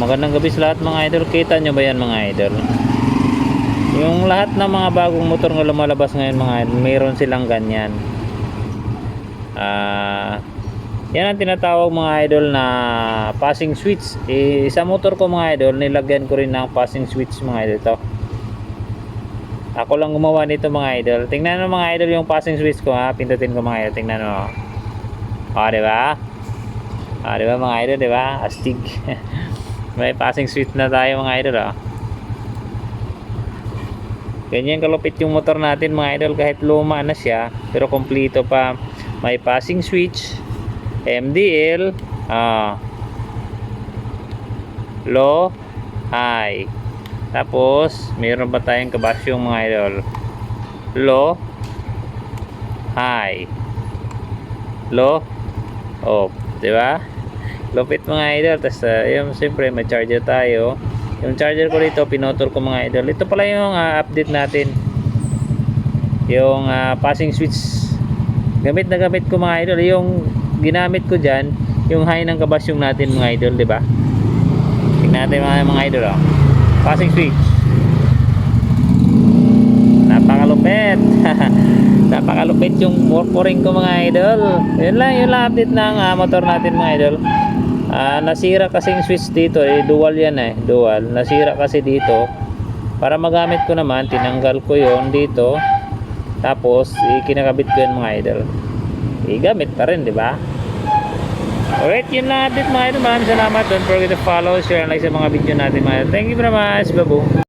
Magandang gabi sa lahat mga idol. Kita nyo ba yan mga idol? Yung lahat ng mga bagong motor na lumalabas ngayon mga idol, mayroon silang ganyan. Yan ang tinatawag mga idol na passing switch. Sa motor ko mga idol, nilagyan ko rin ng passing switch mga idol ito. Ako lang gumawa nito mga idol. Tingnan mo mga idol yung passing switch ko ha. Pindutin ko mga idol. Tingnan mo. Diba? Diba mga idol, diba? Astig. May passing switch na tayo mga idol Ganyan kalupit yung motor natin mga idol, kahit luma na siya pero kompleto pa. May passing switch, MDL, low, high. Tapos mayroon pa tayong kabasyong mga idol, low, high, low, off, diba? Lupit mga idol. Tapos yung siyempre may charger tayo. Yung charger ko dito pinotol ko mga idol. Ito pala yung update natin, yung passing switch. Gamit na gamit ko mga idol. Yung ginamit ko dyan, yung high ng kabasyong natin mga idol, diba? Tingnan natin mga idol passing switch. Napakalupit. Napakalupit yung murmuring ko mga idol. Yun lang update ng motor natin mga idol. Nasira kasing switch dito, dual yan dual. Nasira kasi dito. Para magamit ko naman, tinanggal ko yon dito. Tapos kinakabit ko yan mga idol. Gamit pa rin, di ba? Alright, yun lang update mga idol. Maraming salamat. Don't forget to follow, share, and like sa mga video natin mga idol. Thank you very much. Babu.